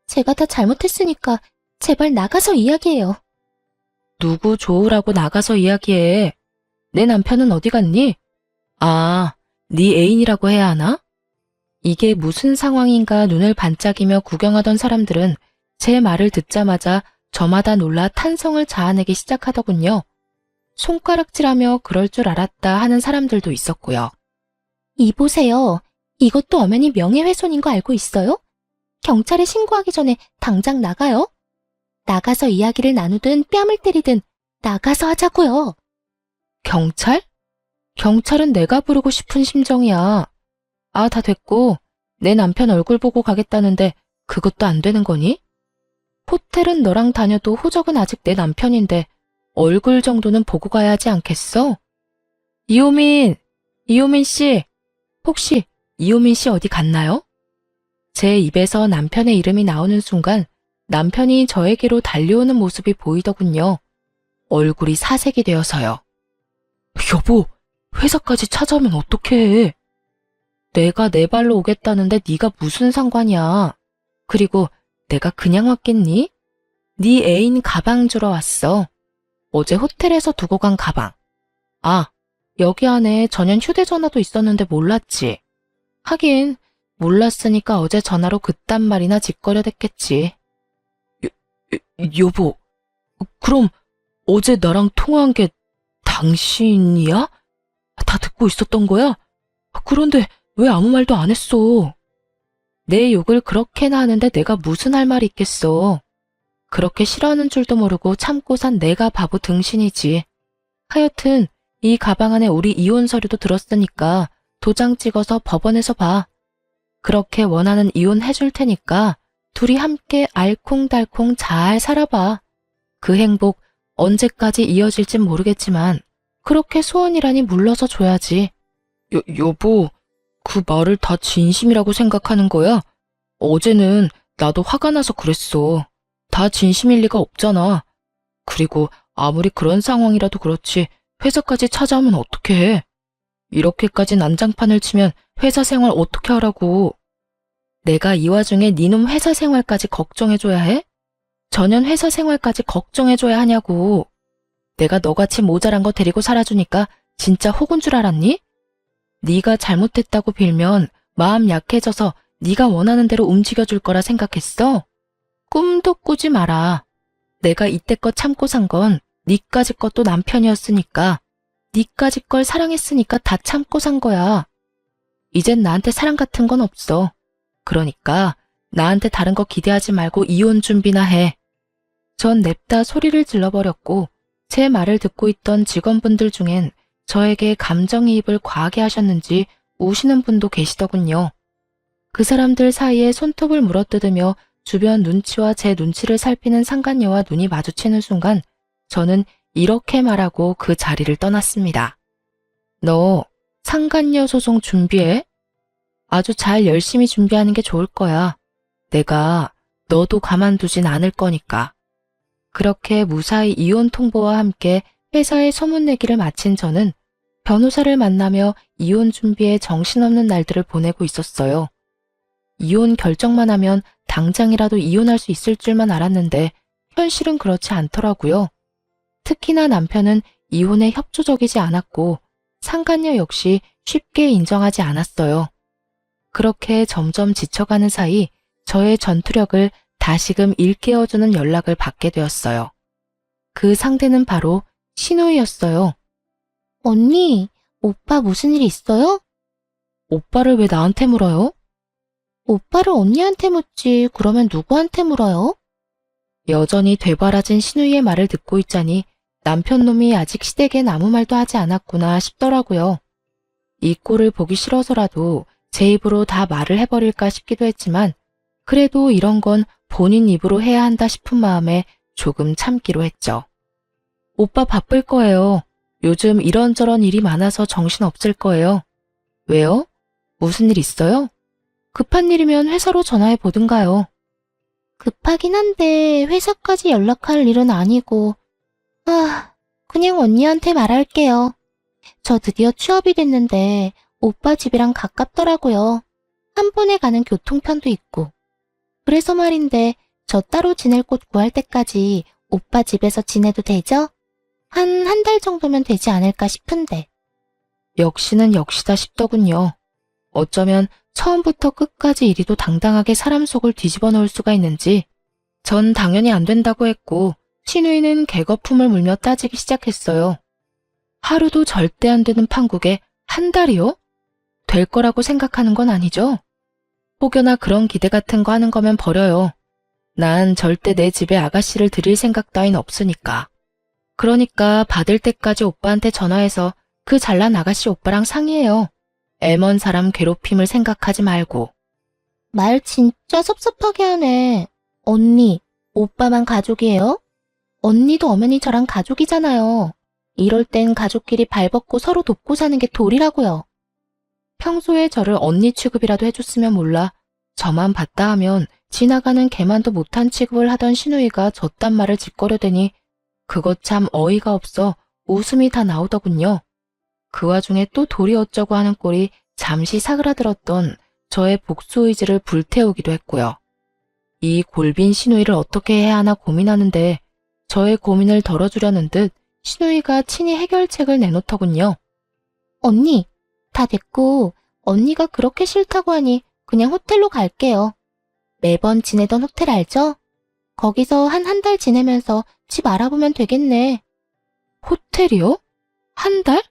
제가 다 잘못했으니까 제발 나가서 이야기해요. 누구 좋으라고 나가서 이야기해. 내 남편은 어디 갔니? 아, 네 애인이라고 해야 하나? 이게 무슨 상황인가 눈을 반짝이며 구경하던 사람들은 제 말을 듣자마자 저마다 놀라 탄성을 자아내기 시작하더군요. 손가락질하며 그럴 줄 알았다 하는 사람들도 있었고요. 이보세요. 이것도 엄연히 명예훼손인 거 알고 있어요? 경찰에 신고하기 전에 당장 나가요. 나가서 이야기를 나누든 뺨을 때리든 나가서 하자고요. 경찰? 경찰은 내가 부르고 싶은 심정이야. 아, 다 됐고 내 남편 얼굴 보고 가겠다는데 그것도 안 되는 거니? 호텔은 너랑 다녀도 호적은 아직 내 남편인데 얼굴 정도는 보고 가야 하지 않겠어? 이호민 씨, 혹시 이호민 씨 어디 갔나요? 제 입에서 남편의 이름이 나오는 순간 남편이 저에게로 달려오는 모습이 보이더군요. 얼굴이 사색이 되어서요. 여보, 회사까지 찾아오면 어떡해? 내가 내 발로 오겠다는데 네가 무슨 상관이야? 그리고 내가 그냥 왔겠니? 네 애인 가방 주러 왔어. 어제 호텔에서 두고 간 가방. 아, 여기 안에 전용 휴대전화도 있었는데 몰랐지. 하긴 몰랐으니까 어제 전화로 그딴 말이나 짓거려댔겠지. 여보, 그럼 어제 나랑 통화한 게 당신이야? 다 듣고 있었던 거야? 그런데 왜 아무 말도 안 했어? 내 욕을 그렇게나 하는데 내가 무슨 할 말이 있겠어. 그렇게 싫어하는 줄도 모르고 참고 산 내가 바보 등신이지. 하여튼 이 가방 안에 우리 이혼 서류도 들었으니까 도장 찍어서 법원에서 봐. 그렇게 원하는 이혼 해줄 테니까 둘이 함께 알콩달콩 잘 살아봐. 그 행복 언제까지 이어질진 모르겠지만 그렇게 소원이라니 물러서 줘야지. 여보, 그 말을 다 진심이라고 생각하는 거야? 어제는 나도 화가 나서 그랬어. 다 진심일 리가 없잖아. 그리고 아무리 그런 상황이라도 그렇지 회사까지 찾아오면 어떡해. 이렇게까지 난장판을 치면 회사 생활 어떻게 하라고. 내가 이 와중에 니놈 회사 생활까지 걱정해줘야 해? 전현 회사 생활까지 걱정해줘야 하냐고. 내가 너같이 모자란 거 데리고 살아주니까 진짜 혹은 줄 알았니? 네가 잘못했다고 빌면 마음 약해져서 네가 원하는 대로 움직여줄 거라 생각했어? 꿈도 꾸지 마라. 내가 이때껏 참고 산 건 니까지 것도 남편이었으니까, 니까지 걸 사랑했으니까 다 참고 산 거야. 이젠 나한테 사랑 같은 건 없어. 그러니까 나한테 다른 거 기대하지 말고 이혼 준비나 해. 전 냅다 소리를 질러버렸고 제 말을 듣고 있던 직원분들 중엔 저에게 감정이입을 과하게 하셨는지 우시는 분도 계시더군요. 그 사람들 사이에 손톱을 물어뜯으며 주변 눈치와 제 눈치를 살피는 상간녀와 눈이 마주치는 순간 저는 이렇게 말하고 그 자리를 떠났습니다. 너 상간녀 소송 준비해? 아주 잘 열심히 준비하는 게 좋을 거야. 내가 너도 가만두진 않을 거니까. 그렇게 무사히 이혼 통보와 함께 회사에 소문내기를 마친 저는 변호사를 만나며 이혼 준비에 정신없는 날들을 보내고 있었어요. 이혼 결정만 하면 당장이라도 이혼할 수 있을 줄만 알았는데 현실은 그렇지 않더라고요. 특히나 남편은 이혼에 협조적이지 않았고 상간녀 역시 쉽게 인정하지 않았어요. 그렇게 점점 지쳐가는 사이 저의 전투력을 다시금 일깨워주는 연락을 받게 되었어요. 그 상대는 바로 신우이였어요. 언니, 오빠 무슨 일 있어요? 오빠를 왜 나한테 물어요? 오빠를 언니한테 묻지 그러면 누구한테 물어요? 여전히 되바라진 신우이의 말을 듣고 있자니 남편 놈이 아직 시댁엔 아무 말도 하지 않았구나 싶더라고요. 이 꼴을 보기 싫어서라도 제 입으로 다 말을 해버릴까 싶기도 했지만 그래도 이런 건 본인 입으로 해야 한다 싶은 마음에 조금 참기로 했죠. 오빠 바쁠 거예요. 요즘 이런저런 일이 많아서 정신없을 거예요. 왜요? 무슨 일 있어요? 급한 일이면 회사로 전화해 보든가요. 급하긴 한데 회사까지 연락할 일은 아니고, 그냥 언니한테 말할게요. 저 드디어 취업이 됐는데 오빠 집이랑 가깝더라고요. 한 번에 가는 교통편도 있고. 그래서 말인데 저 따로 지낼 곳 구할 때까지 오빠 집에서 지내도 되죠? 한 달 정도면 되지 않을까 싶은데. 역시는 역시다 싶더군요. 어쩌면 처음부터 끝까지 이리도 당당하게 사람 속을 뒤집어 놓을 수가 있는지 전 당연히 안 된다고 했고 신우이는 개거품을 물며 따지기 시작했어요. 하루도 절대 안 되는 판국에 한 달이요? 될 거라고 생각하는 건 아니죠? 혹여나 그런 기대 같은 거 하는 거면 버려요. 난 절대 내 집에 아가씨를 들일 생각 따윈 없으니까. 그러니까 받을 때까지 오빠한테 전화해서 그 잘난 아가씨 오빠랑 상의해요. 애먼 사람 괴롭힘을 생각하지 말고. 말 진짜 섭섭하게 하네. 언니, 오빠만 가족이에요? 언니도 엄연히 저랑 가족이잖아요. 이럴 땐 가족끼리 발벗고 서로 돕고 사는 게 도리라고요. 평소에 저를 언니 취급이라도 해줬으면 몰라 저만 봤다 하면 지나가는 개만도 못한 취급을 하던 신우이가 저딴 말을 짓거려대니 그것 참 어이가 없어 웃음이 다 나오더군요. 그 와중에 또 도리 어쩌고 하는 꼴이 잠시 사그라들었던 저의 복수 의지를 불태우기도 했고요. 이 골빈 신우이를 어떻게 해야 하나 고민하는데 저의 고민을 덜어주려는 듯 신우이가 친히 해결책을 내놓더군요. 언니, 다 됐고 언니가 그렇게 싫다고 하니 그냥 호텔로 갈게요. 매번 지내던 호텔 알죠? 거기서 한 달 지내면서 집 알아보면 되겠네. 호텔이요? 한 달?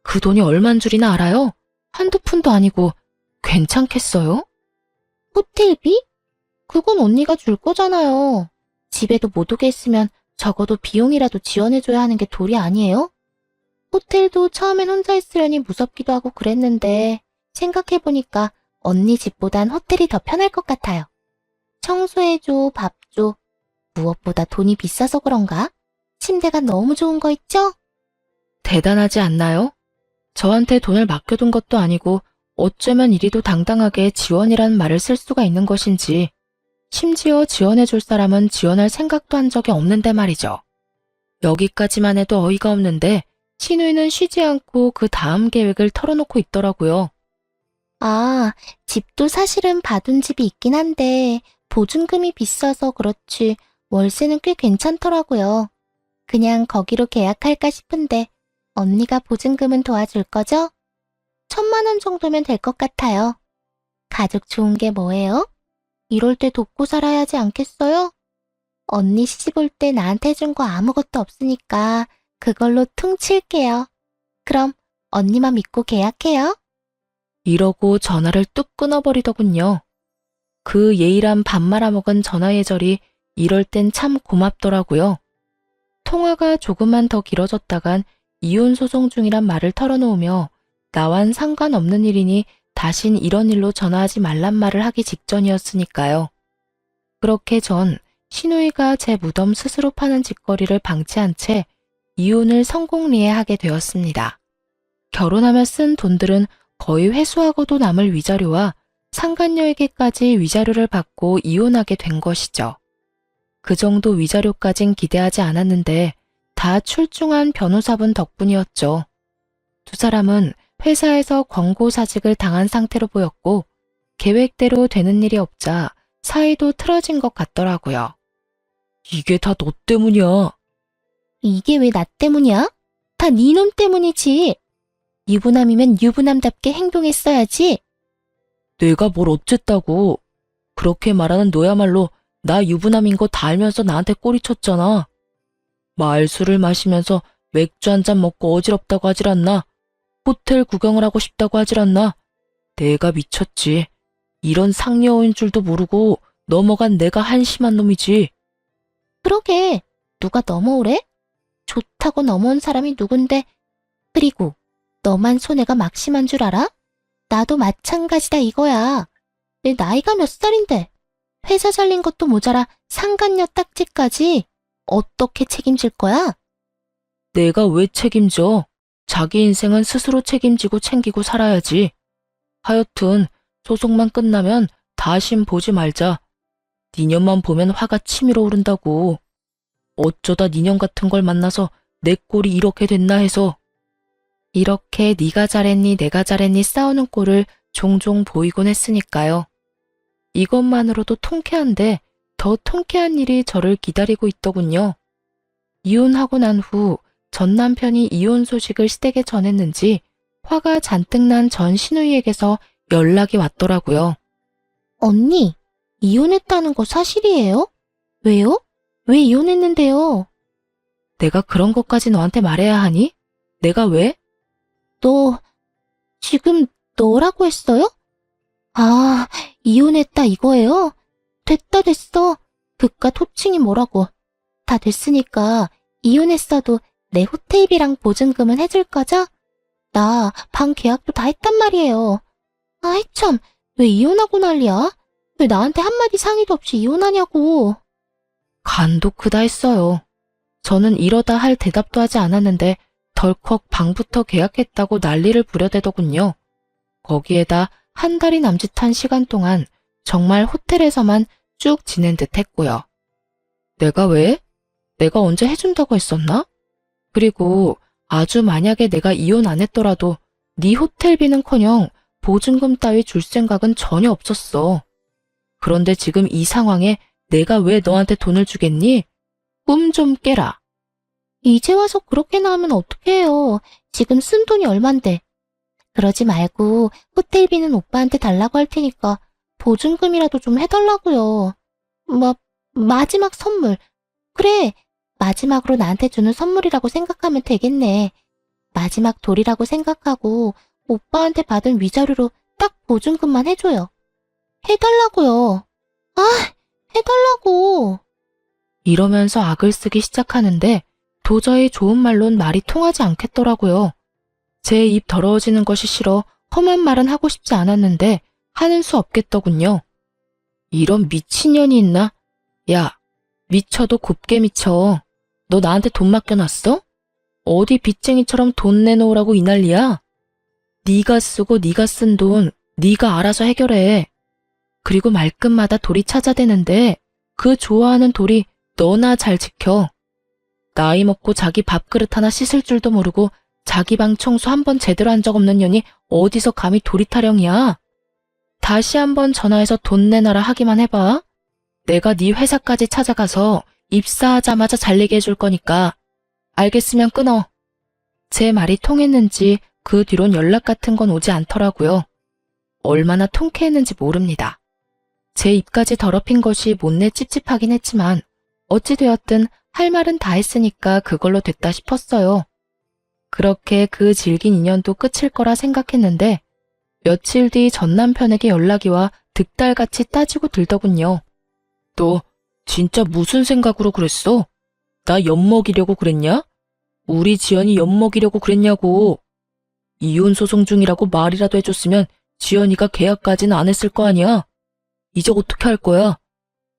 그 돈이 얼만 줄이나 알아요? 한두 푼도 아니고 괜찮겠어요? 호텔비? 그건 언니가 줄 거잖아요. 집에도 못 오게 했으면 적어도 비용이라도 지원해줘야 하는 게 도리 아니에요? 호텔도 처음엔 혼자 있으려니 무섭기도 하고 그랬는데 생각해보니까 언니 집보단 호텔이 더 편할 것 같아요. 청소해줘, 밥 줘. 무엇보다 돈이 비싸서 그런가? 침대가 너무 좋은 거 있죠? 대단하지 않나요? 저한테 돈을 맡겨둔 것도 아니고 어쩌면 이리도 당당하게 지원이란 말을 쓸 수가 있는 것인지 심지어 지원해줄 사람은 지원할 생각도 한 적이 없는데 말이죠. 여기까지만 해도 어이가 없는데 신우이는 쉬지 않고 그 다음 계획을 털어놓고 있더라고요. 집도 사실은 받은 집이 있긴 한데 보증금이 비싸서 그렇지 월세는 꽤 괜찮더라고요. 그냥 거기로 계약할까 싶은데 언니가 보증금은 도와줄 거죠? 1,000만 원 정도면 될 것 같아요. 가족 좋은 게 뭐예요? 이럴 때 돕고 살아야 하지 않겠어요? 언니 시집 올 때 나한테 준 거 아무것도 없으니까 그걸로 퉁칠게요. 그럼 언니만 믿고 계약해요. 이러고 전화를 뚝 끊어버리더군요. 그 예의란 밥 말아먹은 전화 예절이 이럴 땐 참 고맙더라고요. 통화가 조금만 더 길어졌다간 이혼 소송 중이란 말을 털어놓으며 나와는 상관없는 일이니 다신 이런 일로 전화하지 말란 말을 하기 직전이었으니까요. 그렇게 전 신우이가 제 무덤 스스로 파는 짓거리를 방치한 채 이혼을 성공리해하게 되었습니다. 결혼하며 쓴 돈들은 거의 회수하고도 남을 위자료와 상간녀에게까지 위자료를 받고 이혼하게 된 것이죠. 그 정도 위자료까진 기대하지 않았는데 다 출중한 변호사분 덕분이었죠. 두 사람은 회사에서 권고사직을 당한 상태로 보였고 계획대로 되는 일이 없자 사이도 틀어진 것 같더라고요. 이게 다 너 때문이야. 이게 왜 나 때문이야? 다 네 놈 때문이지. 유부남이면 유부남답게 행동했어야지. 내가 뭘 어쨌다고. 그렇게 말하는 너야말로 나 유부남인 거 다 알면서 나한테 꼬리쳤잖아. 말술을 마시면서 맥주 한 잔 먹고 어지럽다고 하질 않나. 호텔 구경을 하고 싶다고 하질 않나. 내가 미쳤지. 이런 상여인 줄도 모르고 넘어간 내가 한심한 놈이지. 그러게, 누가 넘어오래? 좋다고 넘어온 사람이 누군데? 그리고 너만 손해가 막심한 줄 알아? 나도 마찬가지다 이거야. 내 나이가 몇 살인데 회사 살린 것도 모자라 상간녀 딱지까지 어떻게 책임질 거야? 내가 왜 책임져? 자기 인생은 스스로 책임지고 챙기고 살아야지. 하여튼 소송만 끝나면 다신 보지 말자. 니년만 보면 화가 치밀어 오른다고. 어쩌다 니년 같은 걸 만나서 내 꼴이 이렇게 됐나 해서. 이렇게 네가 잘했니 내가 잘했니 싸우는 꼴을 종종 보이곤 했으니까요. 이것만으로도 통쾌한데 더 통쾌한 일이 저를 기다리고 있더군요. 이혼하고 난 후 전 남편이 이혼 소식을 시댁에 전했는지 화가 잔뜩 난 전 시누이에게서 연락이 왔더라고요. 언니, 이혼했다는 거 사실이에요? 왜요? 왜 이혼했는데요? 내가 그런 것까지 너한테 말해야 하니? 내가 왜? 너, 지금 너라고 했어요? 아, 이혼했다 이거예요? 됐다 됐어. 그깟 호칭이 뭐라고. 다 됐으니까 이혼했어도 내 호텔비랑 보증금은 해줄 거죠? 나 방 계약도 다 했단 말이에요. 아이 참, 왜 이혼하고 난리야? 왜 나한테 한마디 상의도 없이 이혼하냐고. 간도 크다 했어요. 저는 이러다 할 대답도 하지 않았는데 덜컥 방부터 계약했다고 난리를 부려대더군요. 거기에다 한 달이 남짓한 시간 동안 정말 호텔에서만 쭉 지낸 듯 했고요. 내가 왜? 내가 언제 해준다고 했었나? 그리고 아주 만약에 내가 이혼 안 했더라도 네 호텔비는커녕 보증금 따위 줄 생각은 전혀 없었어. 그런데 지금 이 상황에 내가 왜 너한테 돈을 주겠니? 꿈 좀 깨라. 이제 와서 그렇게 나오면 어떡해요. 지금 쓴 돈이 얼만데. 그러지 말고 호텔비는 오빠한테 달라고 할 테니까 보증금이라도 좀 해달라고요. 마지막 선물. 그래, 마지막으로 나한테 주는 선물이라고 생각하면 되겠네. 마지막 돌이라고 생각하고 오빠한테 받은 위자료로 딱 보증금만 해줘요. 해달라고요. 아, 해달라고. 이러면서 악을 쓰기 시작하는데 도저히 좋은 말론 말이 통하지 않겠더라고요. 제 입 더러워지는 것이 싫어 험한 말은 하고 싶지 않았는데 하는 수 없겠더군요. 이런 미친년이 있나? 야, 미쳐도 곱게 미쳐. 너 나한테 돈 맡겨놨어? 어디 빚쟁이처럼 돈 내놓으라고 이 난리야? 네가 쓰고 네가 쓴 돈 네가 알아서 해결해. 그리고 말끝마다 돌이 찾아대는데 그 좋아하는 돌이 너나 잘 지켜. 나이 먹고 자기 밥그릇 하나 씻을 줄도 모르고 자기 방 청소 한 번 제대로 한 적 없는 년이 어디서 감히 돌이 타령이야? 다시 한번 전화해서 돈 내놔라 하기만 해봐. 내가 네 회사까지 찾아가서 입사하자마자 잘리게 해줄 거니까. 알겠으면 끊어. 제 말이 통했는지 그 뒤론 연락 같은 건 오지 않더라고요. 얼마나 통쾌했는지 모릅니다. 제 입까지 더럽힌 것이 못내 찝찝하긴 했지만 어찌되었든 할 말은 다 했으니까 그걸로 됐다 싶었어요. 그렇게 그 질긴 인연도 끝일 거라 생각했는데 며칠 뒤 전 남편에게 연락이 와 득달같이 따지고 들더군요. 너 진짜 무슨 생각으로 그랬어? 나 엿먹이려고 그랬냐? 우리 지연이 엿먹이려고 그랬냐고. 이혼 소송 중이라고 말이라도 해줬으면 지연이가 계약까지는 안 했을 거 아니야. 이제 어떻게 할 거야?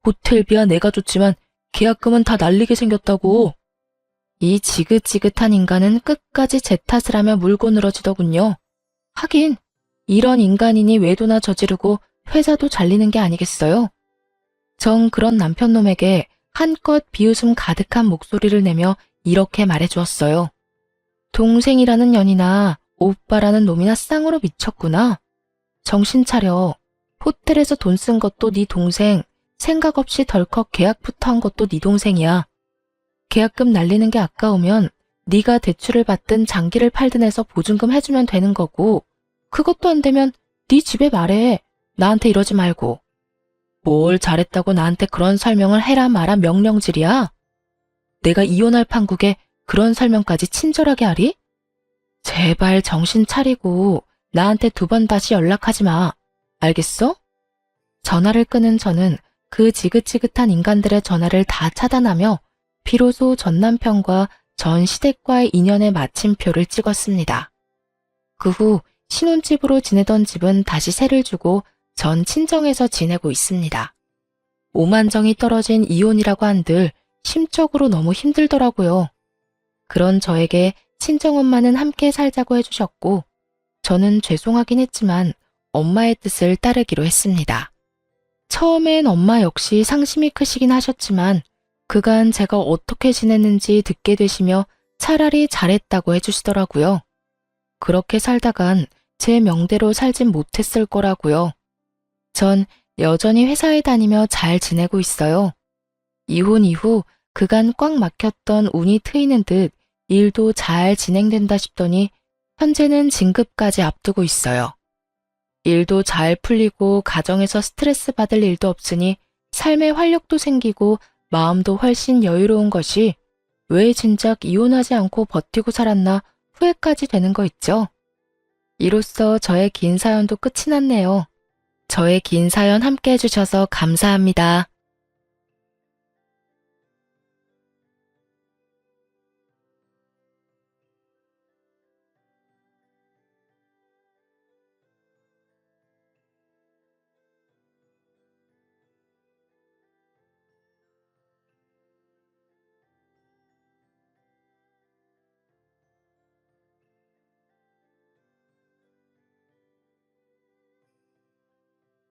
호텔비야 내가 줬지만 계약금은 다 날리게 생겼다고. 이 지긋지긋한 인간은 끝까지 제 탓을 하며 물고 늘어지더군요. 하긴 이런 인간이니 외도나 저지르고 회사도 잘리는 게 아니겠어요? 전 그런 남편놈에게 한껏 비웃음 가득한 목소리를 내며 이렇게 말해주었어요. 동생이라는 년이나 오빠라는 놈이나 쌍으로 미쳤구나. 정신 차려. 호텔에서 돈 쓴 것도 네 동생, 생각 없이 덜컥 계약부터 한 것도 네 동생이야. 계약금 날리는 게 아까우면 네가 대출을 받든 장기를 팔든 해서 보증금 해주면 되는 거고 그것도 안 되면 네 집에 말해. 나한테 이러지 말고. 뭘 잘했다고 나한테 그런 설명을 해라 마라 명령질이야? 내가 이혼할 판국에 그런 설명까지 친절하게 하리? 제발 정신 차리고 나한테 2번 다시 연락하지 마. 알겠어? 전화를 끊은 저는 그 지긋지긋한 인간들의 전화를 다 차단하며 비로소 전 남편과 전 시댁과의 인연의 마침표를 찍었습니다. 그 후 신혼집으로 지내던 집은 다시 세를 주고 전 친정에서 지내고 있습니다. 오만정이 떨어진 이혼이라고 한들 심적으로 너무 힘들더라고요. 그런 저에게 친정엄마는 함께 살자고 해주셨고 저는 죄송하긴 했지만 엄마의 뜻을 따르기로 했습니다. 처음엔 엄마 역시 상심이 크시긴 하셨지만 그간 제가 어떻게 지냈는지 듣게 되시며 차라리 잘했다고 해주시더라고요. 그렇게 살다간 제 명대로 살진 못했을 거라고요. 전 여전히 회사에 다니며 잘 지내고 있어요. 이혼 이후 그간 꽉 막혔던 운이 트이는 듯 일도 잘 진행된다 싶더니 현재는 진급까지 앞두고 있어요. 일도 잘 풀리고 가정에서 스트레스 받을 일도 없으니 삶의 활력도 생기고 마음도 훨씬 여유로운 것이 왜 진작 이혼하지 않고 버티고 살았나 후회까지 되는 거 있죠. 이로써 저의 긴 사연도 끝이 났네요. 저의 긴 사연 함께 해주셔서 감사합니다.